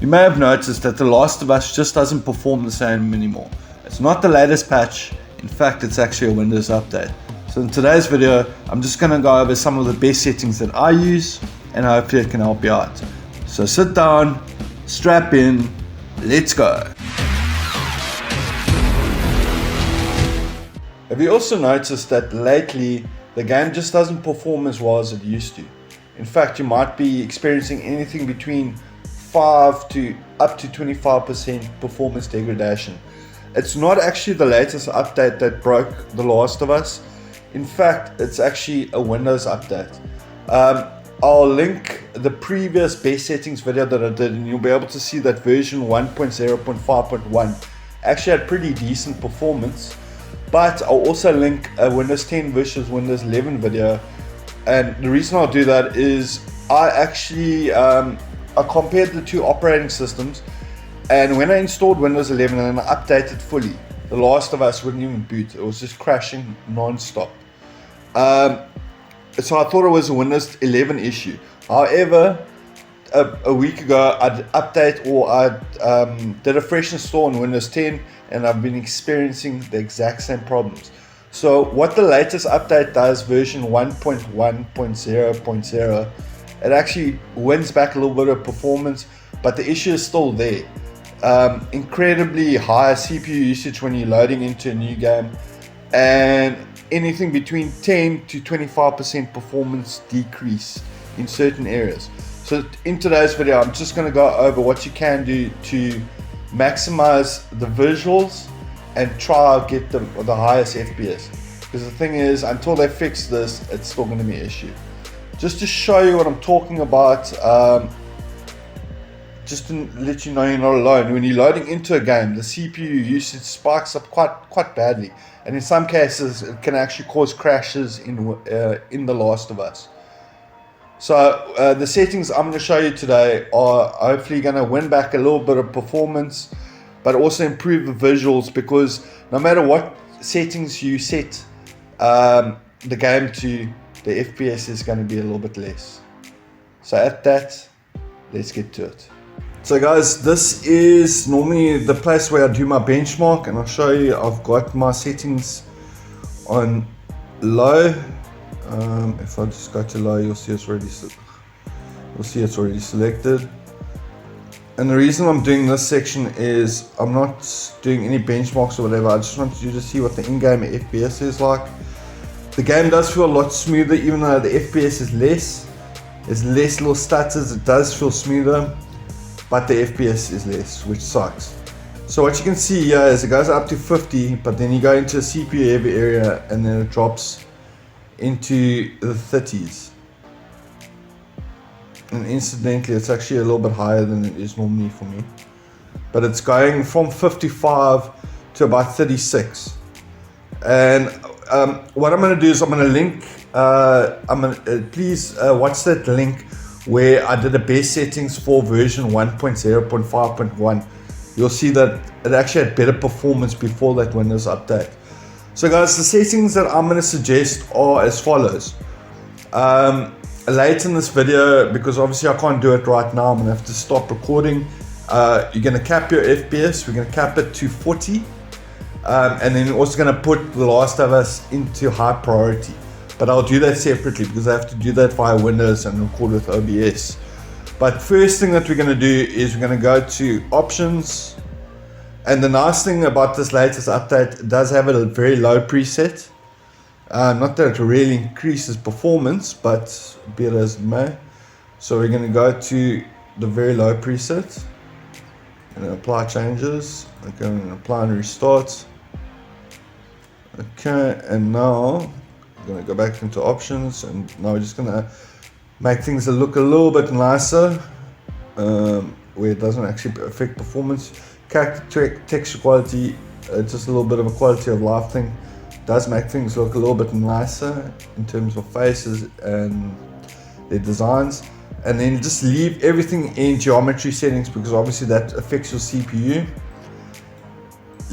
You may have noticed that The Last of Us just doesn't perform the same anymore. It's not the latest patch, in fact it's actually a Windows update. So in today's video, I'm just going to go over some of the best settings that I use and hopefully it can help you out. So sit down, strap in, let's go. Have you also noticed that lately the game just doesn't perform as well as it used to? In fact, you might be experiencing anything between 5 to up to 25% performance degradation. It's not actually the latest update that broke The Last of Us. In fact, it's actually a Windows update. I'll link the previous best settings video that I did and you'll be able to see that version 1.0.5.1 actually had pretty decent performance. But I'll also link a Windows 10 versus Windows 11 video, and the reason I'll do that is I actually I compared the two operating systems, and when I installed Windows 11 and I updated fully, The Last of Us wouldn't even boot. It was just crashing non-stop. So I thought it was a Windows 11 issue. However, a week ago I did a fresh install on Windows 10 and I've been experiencing the exact same problems. So what the latest update does, version 1.1.0.0, it actually wins back a little bit of performance, but the issue is still there. Incredibly high CPU usage when you're loading into a new game, and anything between 10 to 25% performance decrease in certain areas. So in today's video, I'm just going to go over what you can do to maximize the visuals and try to get the highest FPS. Because the thing is, until they fix this, it's still going to be an issue. Just to show you what I'm talking about, just to let you know you're not alone. When you're loading into a game, the CPU usage spikes up quite badly, and in some cases it can actually cause crashes in The Last of Us. So the settings I'm going to show you today are hopefully going to win back a little bit of performance, but also improve the visuals, because no matter what settings you set the game to, the FPS is going to be a little bit less. So at that, let's get to it. So guys, this is normally the place where I do my benchmark, and I'll show you I've got my settings on low. If I just go to low, you'll see it's already selected. And the reason I'm doing this section is I'm not doing any benchmarks or whatever. I just want you to see what the in-game FPS is like. The game does feel a lot smoother, even though the FPS is less. There's less little stutters. It does feel smoother, but the FPS is less, which sucks. So what you can see here is it goes up to 50, but then you go into a CPU heavy area and then it drops into the 30s. And incidentally, it's actually a little bit higher than it is normally for me, but it's going from 55 to about 36. And what I'm going to do is I'm going to link, please watch that link where I did the best settings for version 1.0.5.1. You'll see that it actually had better performance before that Windows update. So guys, the settings that I'm going to suggest are as follows. Late in this video, because obviously I can't do it right now, I'm going to have to stop recording. You're going to cap your FPS. We're going to cap it to 40. And then we're also going to put The Last of Us into high priority. But I'll do that separately because I have to do that via Windows and record with OBS. But first thing that we're going to do is we're going to go to options. And the nice thing about this latest update, it does have a very low preset. Not that it really increases performance, but be it as it may. So we're going to go to the very low preset and apply changes. Okay, I'm going to apply and restart. Okay, and now I'm going to go back into options, and now we're just going to make things look a little bit nicer, where it doesn't actually affect performance. Character texture quality, just a little bit of a quality of life thing. Does make things look a little bit nicer in terms of faces and their designs. And then just leave everything in geometry settings, because obviously that affects your CPU.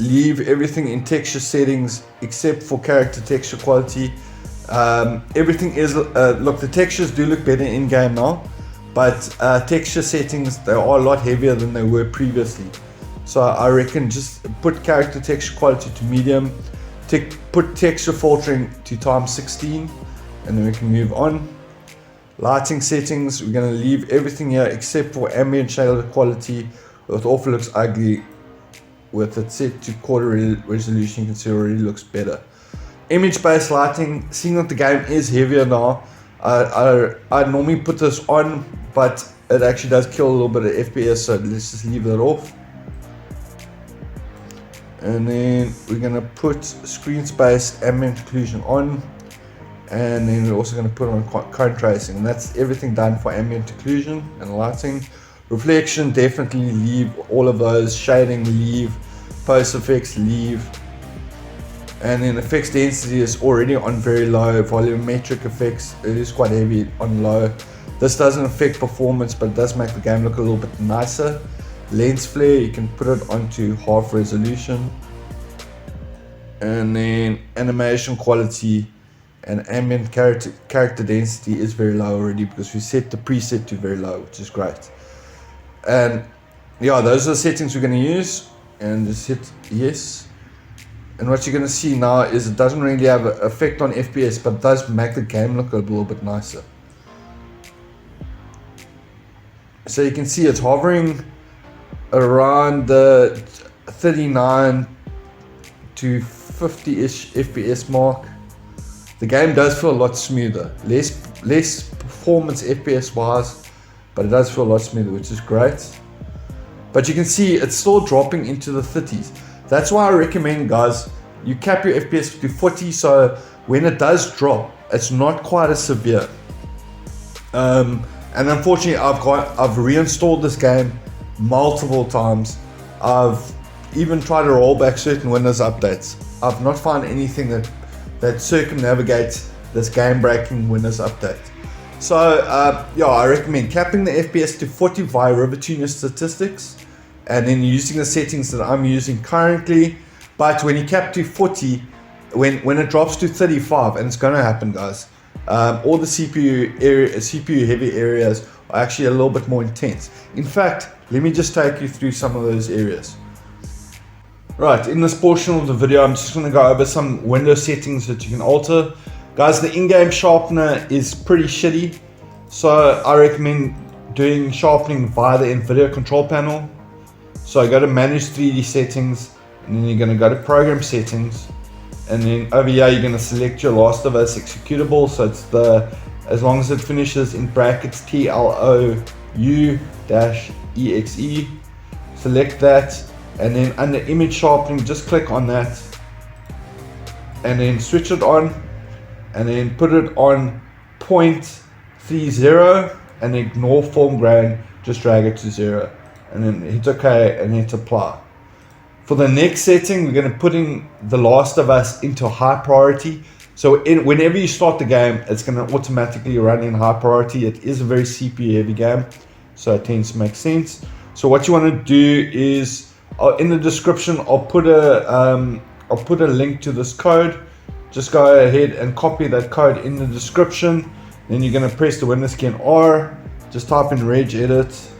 Leave everything in texture settings except for character texture quality. Everything is, look, the textures do look better in game now, but texture settings, they are a lot heavier than they were previously. So I reckon just put character texture quality to medium, put texture filtering to times 16, and then we can move on. Lighting settings, we're going to leave everything here except for ambient shader quality. It awful looks ugly. With it set to quarter resolution, you can see it already looks better. Image-based lighting, seeing that the game is heavier now, I normally put this on, but it actually does kill a little bit of FPS, so let's just leave that off. And then we're going to put screen space ambient occlusion on, and then we're also going to put on current tracing, and that's everything done for ambient occlusion and lighting. Reflection, definitely leave all of those. Shading, leave. Post effects, leave. And then effects density is already on very low. Volumetric effects, it is quite heavy on low. This doesn't affect performance, but it does make the game look a little bit nicer. Lens flare, you can put it onto half resolution. And then animation quality and ambient character density is very low already, because we set the preset to very low, which is great. And yeah, those are the settings we're going to use, and just hit yes. And what you're going to see now is it doesn't really have an effect on FPS, but it does make the game look a little bit nicer. So you can see it's hovering around the 39 to 50-ish FPS mark. The game does feel a lot smoother, less performance FPS wise, but it does feel a lot smoother, which is great. But you can see it's still dropping into the 30s. That's why I recommend, guys, you cap your FPS to 40, so when it does drop, it's not quite as severe. And unfortunately, I've reinstalled this game multiple times. I've even tried to roll back certain Windows updates. I've not found anything that circumnavigates this game-breaking Windows update. So yeah, I recommend capping the FPS to 40 via RiverTuner statistics, and then using the settings that I'm using currently. But when you cap to 40, when it drops to 35, and it's going to happen, guys, all the CPU heavy areas are actually a little bit more intense. In fact, let me just take you through some of those areas. Right, in this portion of the video, I'm just going to go over some Windows settings that you can alter. Guys, the in-game sharpener is pretty shitty, so I recommend doing sharpening via the NVIDIA control panel. So go to manage 3D settings, and then you're going to go to program settings, and then over here you're going to select your Last of Us executable. So it's as long as it finishes in brackets TLOU-exe, select that, and then under image sharpening, just click on that, and then switch it on, and then put it on 0.30 and ignore form grain, just drag it to 0, and then hit OK and hit apply. For the next setting, we're going to put in The Last of Us into high priority. So whenever you start the game, it's going to automatically run in high priority. It is a very CPU heavy game, so it tends to make sense. So what you want to do is, in the description, I'll put a link to this code. Just go ahead and copy that code in the description. Then you're going to press the Windows key and R. Just type in Regedit.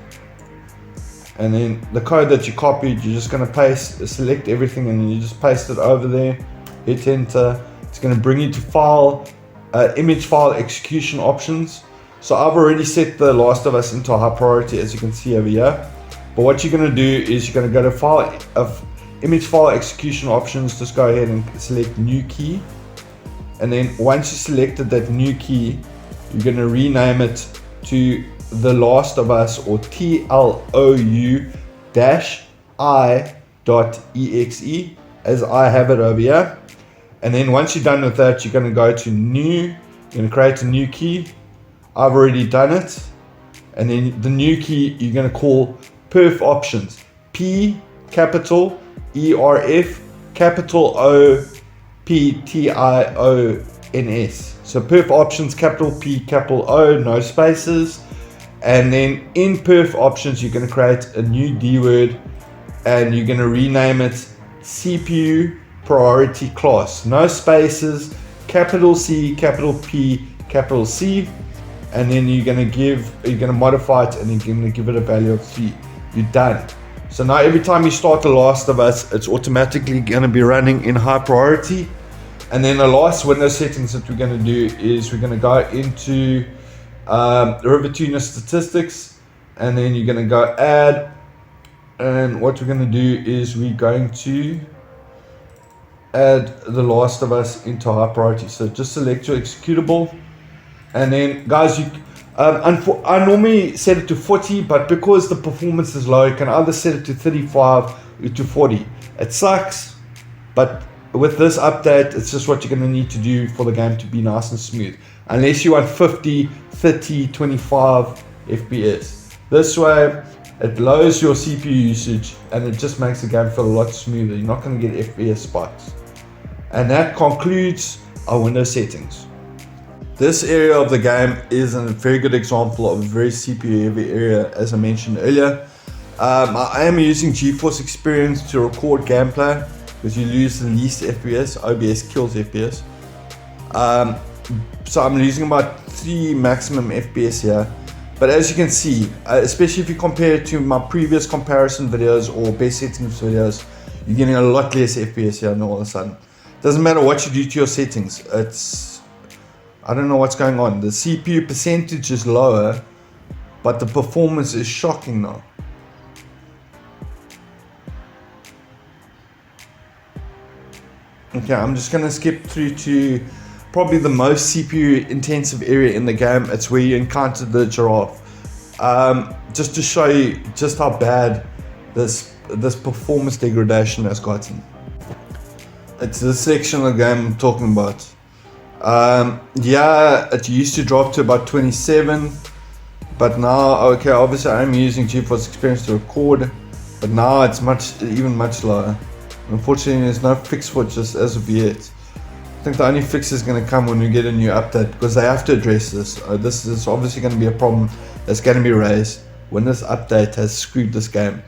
And then the code that you copied, you're just going to select everything, and then you just paste it over there. Hit enter. It's going to bring you to image file execution options. So I've already set The Last of Us into high priority, as you can see over here. But what you're going to do is you're going to go to image file execution options. Just go ahead and select new key. And then once you selected that new key, you're going to rename it to The Last of Us, or TLOU-I.exe, as I have it over here. And then once you're done with that, you're going to go to new, you're going to create a new key. I've already done it. And then the new key you're going to call perf options, P capital ERF capital O PTIONS. So perf options, capital P, capital O, no spaces. And then in perf options, you're going to create a new D word, and you're going to rename it CPU priority class, no spaces, capital C, capital P, capital C. and then you're gonna modify it, and you're gonna give it a value of 3. You're done. So now every time you start The Last of Us, it's automatically gonna be running in high priority. And then the last Windows settings that we're gonna do is we're gonna go into River Tuner statistics, and then you're gonna go add, and what we're gonna do is we're going to add The Last of Us into high priority. So just select your executable, and then guys, I normally set it to 40, but because the performance is low, you can either set it to 35 or to 40. It sucks, but with this update, it's just what you're going to need to do for the game to be nice and smooth, unless you want 50, 30, 25 FPS. This way it lowers your CPU usage, and it just makes the game feel a lot smoother. You're not going to get FPS spikes. And that concludes our Windows settings. This area of the game is a very good example of a very CPU heavy area, as I mentioned earlier. I am using GeForce Experience to record gameplay, because you lose the least FPS. OBS kills FPS. So I'm losing about 3 maximum FPS here. But as you can see, especially if you compare it to my previous comparison videos or best settings videos, you're getting a lot less FPS here all of a sudden. Doesn't matter what you do to your settings. I don't know what's going on. The CPU percentage is lower, but the performance is shocking now. Okay, I'm just gonna skip through to probably the most CPU intensive area in the game. It's where you encounter the giraffe. Just to show you just how bad this performance degradation has gotten. It's the section of the game I'm talking about. Yeah, it used to drop to about 27, but now, okay, obviously I'm using GeForce Experience to record, but now it's even much lower. Unfortunately, there's no fix for it just as of yet. I think the only fix is going to come when we get a new update, because they have to address this. This is obviously going to be a problem that's going to be raised when this update has screwed this game.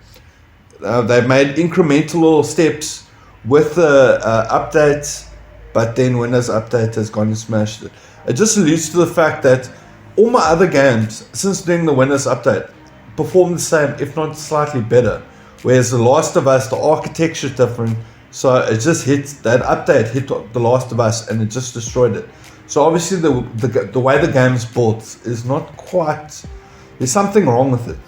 They've made incremental little steps with the updates, but then Windows Update has gone and smashed it. It just alludes to the fact that all my other games since doing the Windows Update perform the same, if not slightly better. Whereas The Last of Us, the architecture is different, so it just that update hit The Last of Us and it just destroyed it. So obviously the way the game is built is not quite, there's something wrong with it.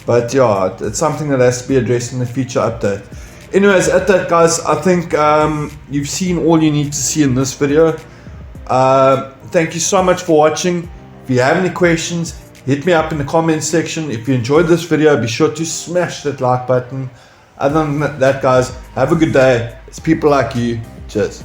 But yeah, it's something that has to be addressed in the future update. Anyways, at that guys, I think you've seen all you need to see in this video. Thank you so much for watching. If you have any questions, hit me up in the comments section. If you enjoyed this video, be sure to smash that like button. Other than that guys, have a good day. It's people like you. Cheers.